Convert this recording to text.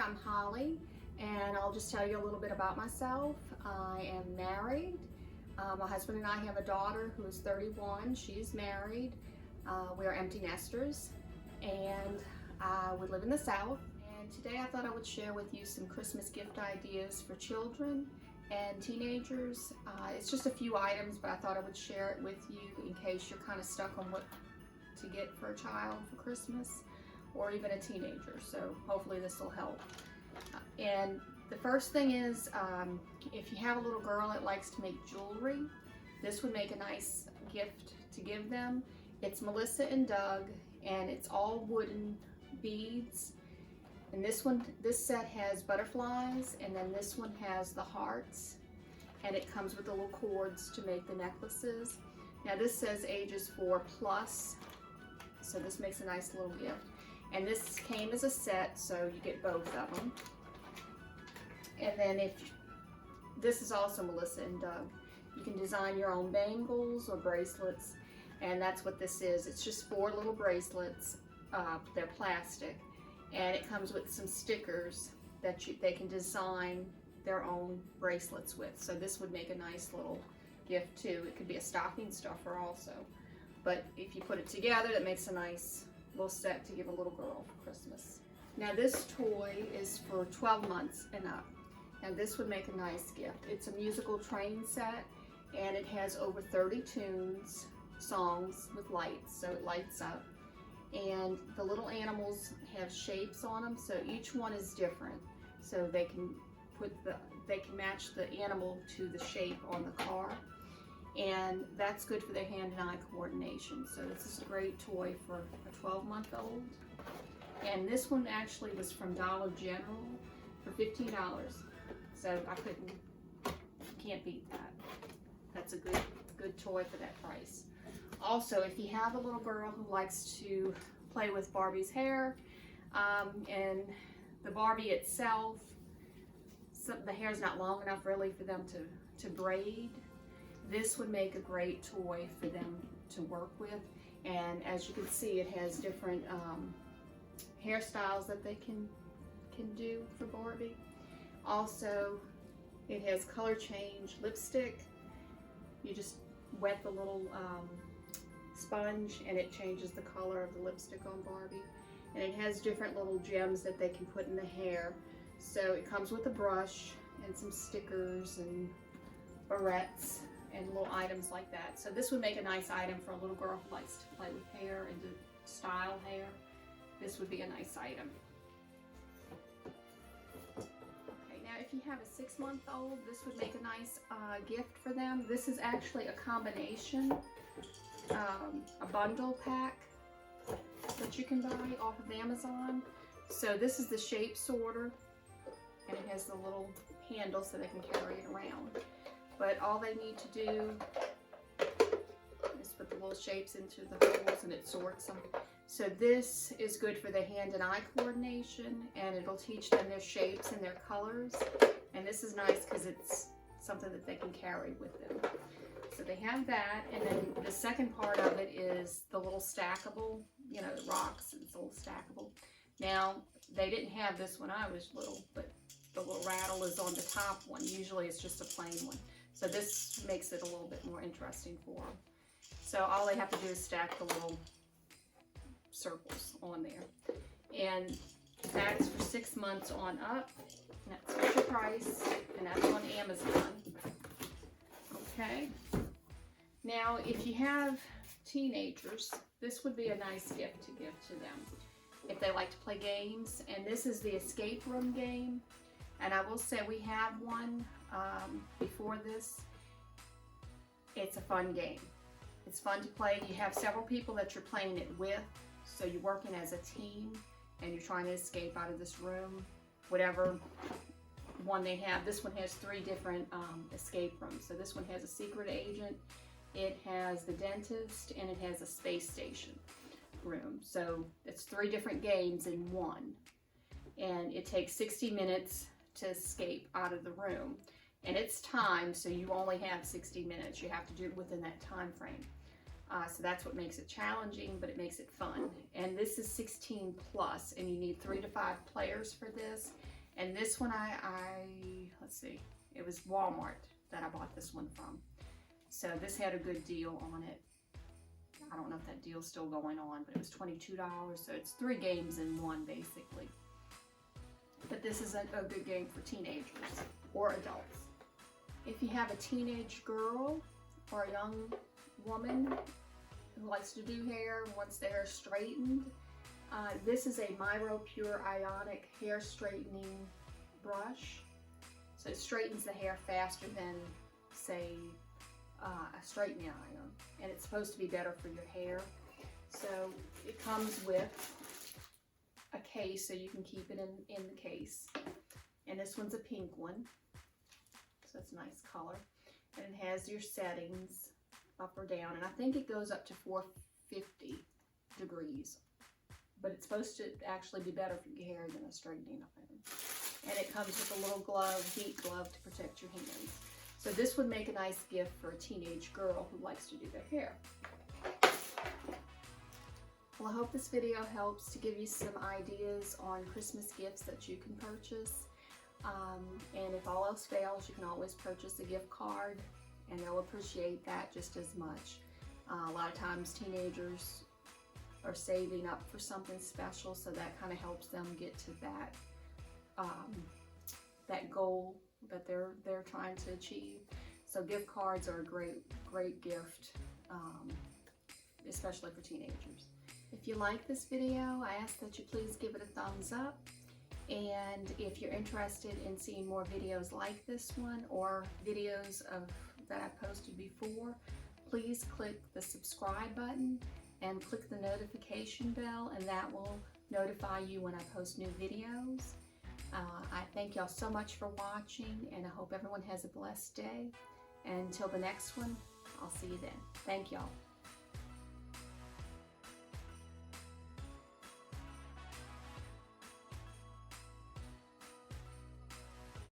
I'm Holly, and I'll just tell you a little bit about myself. I am married. My husband and I have a daughter who is 31. She's married. We are empty nesters, and we live in the South. And today I thought I would share with you some Christmas gift ideas for children and teenagers. It's just a few items, but I thought I would share it with you in case you're kind of stuck on what to get for a child for Christmas, or even a teenager. So hopefully this will help. And the first thing is, if you have a little girl that likes to make jewelry, this would make a nice gift to give them. It's Melissa and Doug, and it's all wooden beads. And this set has butterflies, and then this one has the hearts, and it comes with the little cords to make the necklaces. Now this says ages 4+, so this makes a nice little gift. And this came as a set, so you get both of them. And then this is also Melissa and Doug. You can design your own bangles or bracelets, and that's what this is. It's just 4 little bracelets. They're plastic, and it comes with some stickers that they can design their own bracelets with. So this would make a nice little gift too. It could be a stocking stuffer also. But if you put it together, that makes a nice little set to give a little girl for Christmas. Now this toy is for 12 months and up, and this would make a nice gift. It's a musical train set, and it has over 30 tunes, songs with lights, so it lights up. And the little animals have shapes on them, so each one is different. So they can match the animal to the shape on the car. And that's good for their hand and eye coordination. So this is a great toy for a 12-month-old. And this one actually was from Dollar General for $15. So can't beat that. That's a good toy for that price. Also, if you have a little girl who likes to play with Barbie's hair, and the Barbie itself, the hair's not long enough really for them to braid, this would make a great toy for them to work with. And as you can see, it has different hairstyles that they can do for Barbie. Also, it has color change lipstick. You just wet the little sponge and it changes the color of the lipstick on Barbie. And it has different little gems that they can put in the hair. So it comes with a brush and some stickers and barrettes and little items like that. So this would make a nice item for a little girl who likes to play with hair and to style hair. This would be a nice item. Okay, now if you have a 6-month-old, this would make a nice gift for them. This is actually a combination, a bundle pack that you can buy off of Amazon. So this is the shape sorter, and it has the little handle so they can carry it around. But all they need to do is put the little shapes into the holes and it sorts them. So this is good for their hand and eye coordination, and it'll teach them their shapes and their colors. And this is nice because it's something that they can carry with them. So they have that, and then the second part of it is the little stackable, you know, the rocks, it's a little stackable. Now, they didn't have this when I was little, but the little rattle is on the top one. Usually it's just a plain one. So this makes it a little bit more interesting for them. So all they have to do is stack the little circles on there. And that's for 6 months on up. And that's special price, and that's on Amazon. Okay. Now, if you have teenagers, this would be a nice gift to give to them if they like to play games. And this is the escape room game. And I will say we have one before this. It's a fun game. It's fun to play. You have several people that you're playing it with, so you're working as a team and you're trying to escape out of this room, whatever one they have. This one has 3 different escape rooms. So this one has a secret agent, it has the dentist, and it has a space station room. So it's 3 different games in one. And it takes 60 minutes to escape out of the room. And it's timed, so you only have 60 minutes. You have to do it within that time frame. So that's what makes it challenging, but it makes it fun. And this is 16+, and you need 3 to 5 players for this. And this one let's see, it was Walmart that I bought this one from. So this had a good deal on it. I don't know if that deal's still going on, but it was $22, so it's 3 games in one basically. But this is a good game for teenagers or adults. If you have a teenage girl or a young woman who likes to do hair and wants their hair straightened, this is a Miro Pure Ionic hair straightening brush. So it straightens the hair faster than, say, a straightening iron, and it's supposed to be better for your hair. So it comes with a case, so you can keep it in the case. And this one's a pink one, so it's a nice color. And it has your settings up or down, and I think it goes up to 450 degrees. But it's supposed to actually be better for your hair than a straightening iron. And it comes with a little glove, heat glove, to protect your hands. So this would make a nice gift for a teenage girl who likes to do their hair. Well, I hope this video helps to give you some ideas on Christmas gifts that you can purchase. And if all else fails, you can always purchase a gift card, and they'll appreciate that just as much. A lot of times teenagers are saving up for something special, so that kind of helps them get to that goal that they're trying to achieve. So gift cards are a great gift, especially for teenagers. If you like this video, I ask that you please give it a thumbs up. And if you're interested in seeing more videos like this one, or videos that I've posted before, please click the subscribe button and click the notification bell, and that will notify you when I post new videos. I thank y'all so much for watching, and I hope everyone has a blessed day. And until the next one, I'll see you then. Thank y'all.